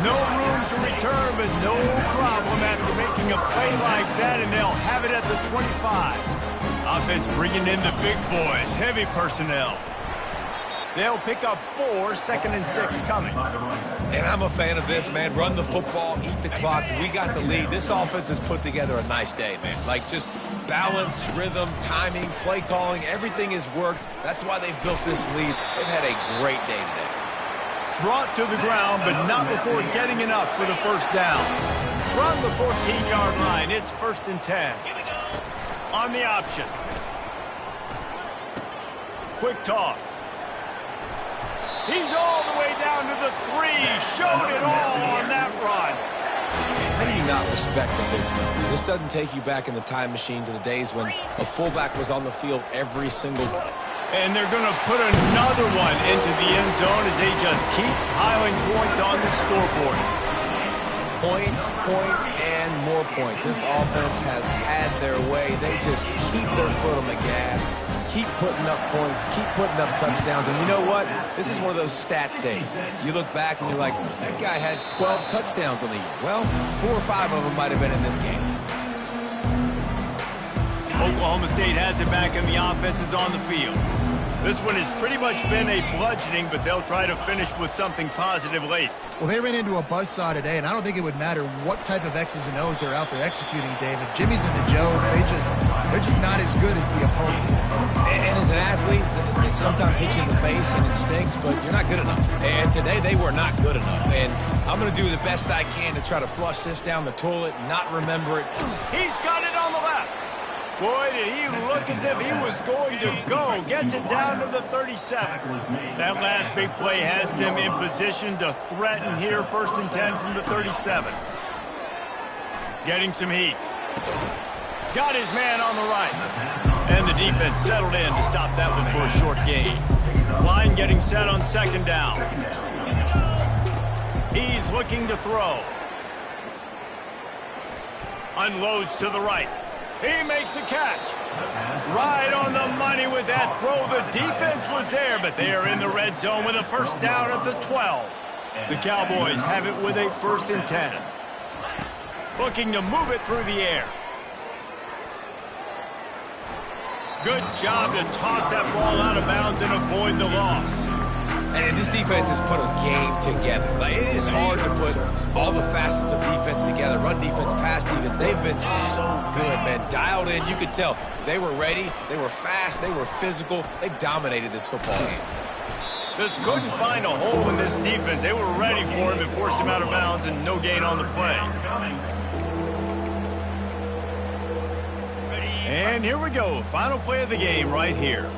Speaker 1: No room to return, but no problem after making a play like that, and they'll have it at the 25. Offense bringing in the big boys, heavy personnel. They'll pick up 4, 2nd and 6 coming.
Speaker 2: And I'm a fan of this, man. Run the football, eat the clock. We got the lead. This offense has put together a nice day, man. Like, just balance, rhythm, timing, play calling, everything has worked. That's why they've built this lead. They've had a great day today.
Speaker 1: Brought to the ground, but not before getting enough for the first down. From the 14-yard line, it's 1st and 10. On the option. Quick toss. He's all the way down to the 3. Showed it all on that run.
Speaker 2: How do you not respect the big fellas? This doesn't take you back in the time machine to the days when a fullback was on the field every single day.
Speaker 1: And they're going to put another one into the end zone as they just keep piling points on the scoreboard.
Speaker 2: Points, points, and more points. This offense has had their way. They just keep their foot on the gas, keep putting up points, keep putting up touchdowns. And you know what? This is one of those stats days. You look back and you're like, that guy had 12 touchdowns on the year. Well, 4 or 5 of them might have been in this game.
Speaker 1: Oklahoma State has it back and the offense is on the field. This one has pretty much been a bludgeoning, but they'll try to finish with something positive late.
Speaker 3: Well, they ran into a buzzsaw today, and I don't think it would matter what type of X's and O's they're out there executing, David. Jimmy's and the Joes, they're just not as good as the opponent.
Speaker 2: And as an athlete, it sometimes hits you in the face and it stinks, but you're not good enough. And today they were not good enough. And I'm going to do the best I can to try to flush this down the toilet and not remember it.
Speaker 1: He's got it on the left. Boy, did he look as if he was going to go. Gets it down to the 37. That last big play has them in position to threaten here. 1st and 10 from the 37. Getting some heat. Got his man on the right. And the defense settled in to stop that one for a short gain. Line getting set on second down. He's looking to throw. Unloads to the right. He makes a catch. Right on the money with that throw. The defense was there, but they are in the red zone with a first down at the 12. The Cowboys have it with a 1st and 10. Looking to move it through the air. Good job to toss that ball out of bounds and avoid the loss.
Speaker 2: And this defense has put a game together. Like, it is hard to put all the facets of defense together. Run defense, pass defense. They've been so good, man. Dialed in. You could tell they were ready. They were fast. They were physical. They dominated this football game.
Speaker 1: Just couldn't find a hole in this defense. They were ready for him and forced him out of bounds and no gain on the play. And here we go. Final play of the game right here.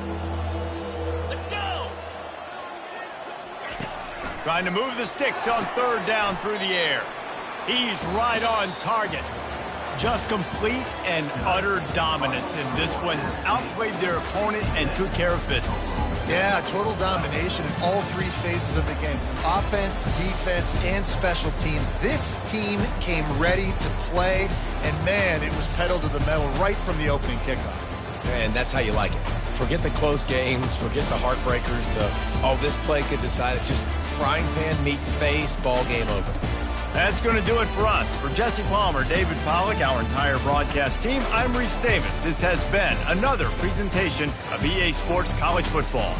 Speaker 1: Trying to move the sticks on third down through the air. He's right on target. Just complete and utter dominance in this one. Outplayed their opponent and took care of business.
Speaker 3: Yeah, total domination in all 3 phases of the game. Offense, defense, and special teams. This team came ready to play, and man, it was pedal to the metal right from the opening kickoff.
Speaker 2: And that's how you like it. Forget the close games, forget the heartbreakers, this play could decide it. Just frying pan, meat, face, ball game over.
Speaker 1: That's going to do it for us. For Jesse Palmer, David Pollack, our entire broadcast team, I'm Reese Davis. This has been another presentation of EA Sports College Football.